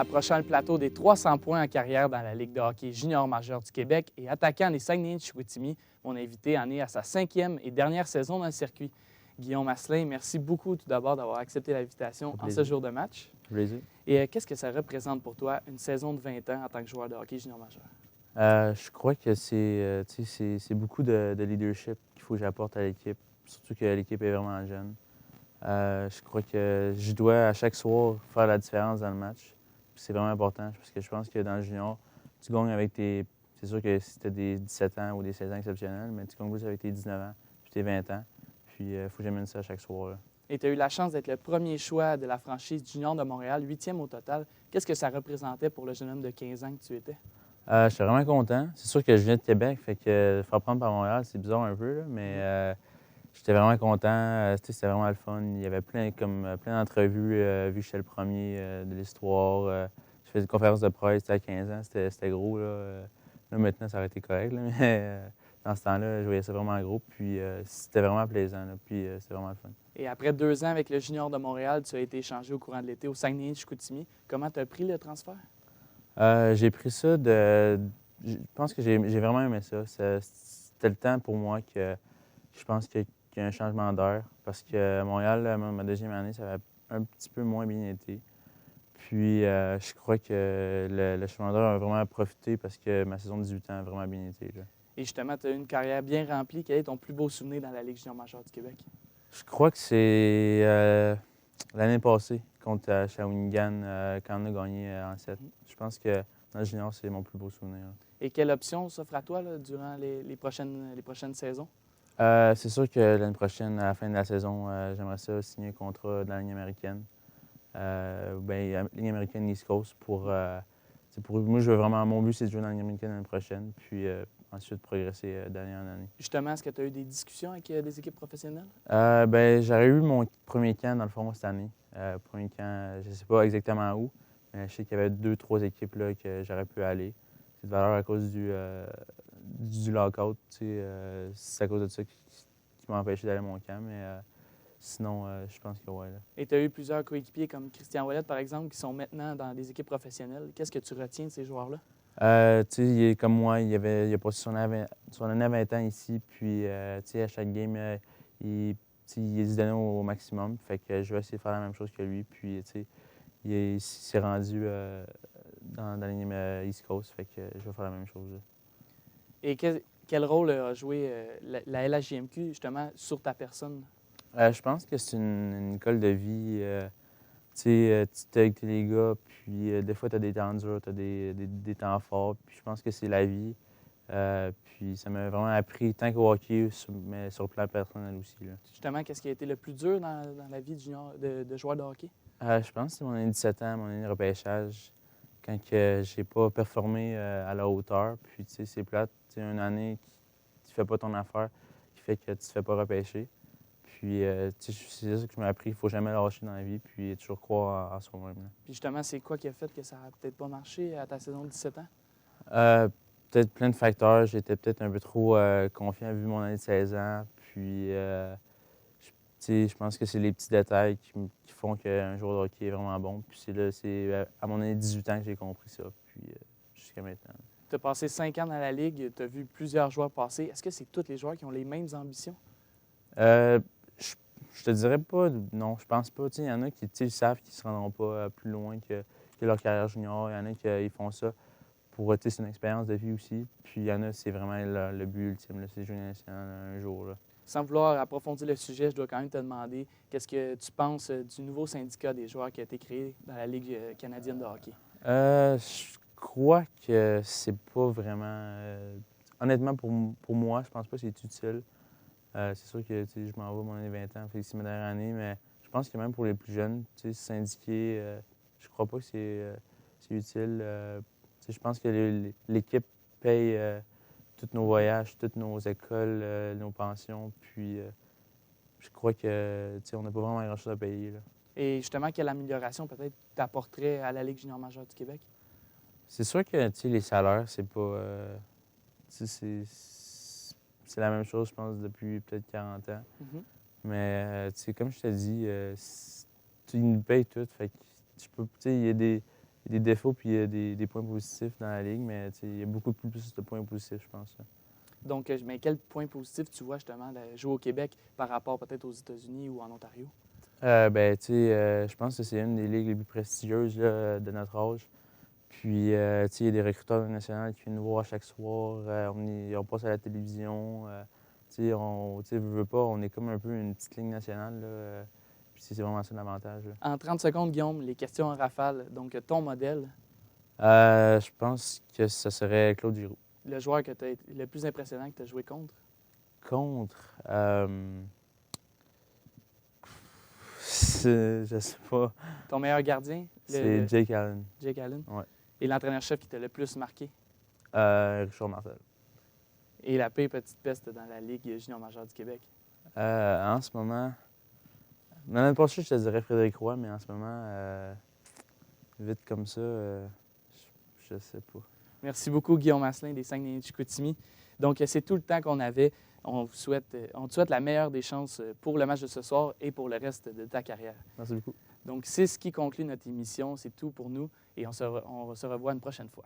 Approchant le plateau des 300 points en carrière dans la Ligue de hockey junior majeur du Québec et attaquant les Saguenay-Chicoutimi, mon invité en est à sa 5e et dernière saison dans le circuit. Guillaume Asselin, merci beaucoup tout d'abord d'avoir accepté l'invitation en ce jour de match. Plaisir. Et qu'est-ce que ça représente pour toi, une saison de 20 ans en tant que joueur de hockey junior majeur? Je crois que c'est beaucoup de leadership qu'il faut que j'apporte à l'équipe, surtout que l'équipe est vraiment jeune. Je crois que je dois à chaque soir faire la différence dans le match. C'est vraiment important parce que je pense que dans le junior, tu gagnes avec tes. C'est sûr que si tu as des 17 ans ou des 16 ans exceptionnels, mais tu gagnes plus avec tes 19 ans puis tes 20 ans. Puis il faut que j'amène ça à chaque soir. Là. Et tu as eu la chance d'être le premier choix de la franchise junior de Montréal, 8e au total. Qu'est-ce que ça représentait pour le jeune homme de 15 ans que tu étais? Je suis vraiment content. C'est sûr que je viens de Québec, fait que faire prendre par Montréal, c'est bizarre un peu, là, mais j'étais vraiment content. C'était vraiment le fun. Il y avait plein d'entrevues, vu que j'étais le premier de l'histoire. Je faisais des conférences de presse à 15 ans, c'était gros. Là, maintenant, ça aurait été correct, là, mais dans ce temps-là, je voyais ça vraiment gros. Puis c'était vraiment plaisant, là, puis c'était vraiment le fun. Et après 2 ans avec le junior de Montréal, tu as été échangé au courant de l'été au Saguenay-Chicoutimi. Comment tu as pris le transfert? J'ai pris ça de. Je pense que j'ai vraiment aimé ça. C'était le temps pour moi que je pense qu'il y a un changement d'heure. Parce que à Montréal, ma deuxième année, ça avait un petit peu moins bien été. Puis je crois que le changement d'heure a vraiment profité parce que ma saison de 18 ans a vraiment bien été. Là. Et justement, tu as eu une carrière bien remplie. Quel est ton plus beau souvenir dans la Ligue junior majeure du Québec? Je crois que c'est l'année passée contre Shawinigan quand on a gagné en 7. Je pense que dans le junior, c'est mon plus beau souvenir. Et quelle option s'offre à toi là, durant les prochaines saisons? C'est sûr que l'année prochaine, à la fin de la saison, j'aimerais ça signer un contrat de la Ligue américaine. Ligue américaine East Coast moi, je veux vraiment. Mon but, c'est de jouer dans la Ligue américaine l'année prochaine, puis ensuite progresser d'année en année. Justement, est-ce que tu as eu des discussions avec des équipes professionnelles? J'aurais eu mon premier camp, dans le fond, cette année. Premier camp, je ne sais pas exactement où, mais je sais qu'il y avait 2, 3 équipes là, que j'aurais pu aller. C'est de valeur à cause du lockout. C'est à cause de ça qui m'a empêché d'aller à mon camp, mais sinon, je pense que ouais. Là. Et tu as eu plusieurs coéquipiers comme Christian Ouellet, par exemple, qui sont maintenant dans des équipes professionnelles. Qu'est-ce que tu retiens de ces joueurs-là? Il est comme moi, il a passé son année à 20 ans ici, puis à chaque game, il se donnait au maximum. Fait que je vais essayer de faire la même chose que lui. Puis il s'est rendu dans la ligne East Coast, fait que je vais faire la même chose. Là. Et quel rôle a joué la LHJMQ, justement, sur ta personne? Je pense que c'est une école de vie. Tu es avec les gars, puis des fois, tu as des temps durs, tu as des temps forts. Puis je pense que c'est la vie. Puis ça m'a vraiment appris, tant qu'au hockey, mais sur le plan personnel aussi. Là. Justement, qu'est-ce qui a été le plus dur dans la vie de joueur de hockey? Je pense que c'est mon année 17 ans, mon année de repêchage, quand que j'ai pas performé à la hauteur. Puis, c'est plate. Une année qui fais pas ton affaire, qui fait que tu te fais pas repêcher. Puis, c'est ça que je m'ai appris. Il faut jamais lâcher dans la vie, puis toujours croire en soi-même. Là. Puis justement, c'est quoi qui a fait que ça n'a peut-être pas marché à ta saison de 17 ans? Peut-être plein de facteurs. J'étais peut-être un peu trop confiant vu mon année de 16 ans. Puis, je pense que c'est les petits détails qui font qu'un joueur de hockey est vraiment bon. Puis c'est à mon année de 18 ans que j'ai compris ça. Puis jusqu'à maintenant. Tu as passé 5 ans dans la Ligue, tu as vu plusieurs joueurs passer. Est-ce que c'est tous les joueurs qui ont les mêmes ambitions? Euh, je, je te dirais pas, non, je pense pas. Il y en a qui savent qu'ils ne se rendront pas plus loin que leur carrière junior. Il y en a qui font ça pour, c'est une expérience de vie aussi. Puis il y en a, c'est vraiment le but ultime, là, c'est jouer national un jour. Là. Sans vouloir approfondir le sujet, je dois quand même te demander qu'est-ce que tu penses du nouveau syndicat des joueurs qui a été créé dans la Ligue canadienne de hockey? Je crois que c'est pas vraiment. Honnêtement, pour moi, je pense pas que c'est utile. C'est sûr que je m'en vais mon année 20 ans, fait que c'est ma dernière année, mais je pense que même pour les plus jeunes, syndiquer, je crois pas que c'est utile. Je pense que l'équipe paye tous nos voyages, toutes nos écoles, nos pensions, puis je crois que on n'a pas vraiment grand-chose à payer. Là. Et justement, quelle amélioration peut-être t'apporterait à la Ligue junior majeure du Québec? C'est sûr que les salaires, c'est pas. C'est la même chose, je pense, depuis peut-être 40 ans. Mhm. Mais comme je te dis, ils nous payent tout. Fait que il y a y a des défauts puis il y a des points positifs dans la Ligue, mais il y a beaucoup plus de points positifs, je pense. Donc, mais quel point positif tu vois justement de jouer au Québec par rapport peut-être aux États-Unis ou en Ontario? Je pense que c'est une des ligues les plus prestigieuses là, de notre âge. Puis, il y a des recruteurs nationaux qui viennent nous voir chaque soir. On passe à la télévision. Veut pas, on est comme un peu une petite ligue nationale. Là, puis c'est vraiment ça l'avantage. Là. En 30 secondes, Guillaume, les questions en rafale. Donc, ton modèle, Je pense que ce serait Claude Giroux. le joueur que le plus impressionnant que tu as joué contre? Contre, je sais pas. Ton meilleur gardien? C'est Jake Allen. Jake Allen? Ouais. Et l'entraîneur-chef qui t'a le plus marqué? Richard Martel. Et la pire petite peste dans la Ligue junior majeure du Québec? En ce moment, l'année passée, je te dirais Frédéric Roy, mais en ce moment, vite comme ça, je sais pas. Merci beaucoup, Guillaume Asselin des Saguenay-Chicoutimi. Donc, c'est tout le temps qu'on avait. On te souhaite la meilleure des chances pour le match de ce soir et pour le reste de ta carrière. Merci beaucoup. Donc, c'est ce qui conclut notre émission. C'est tout pour nous et on se revoit une prochaine fois.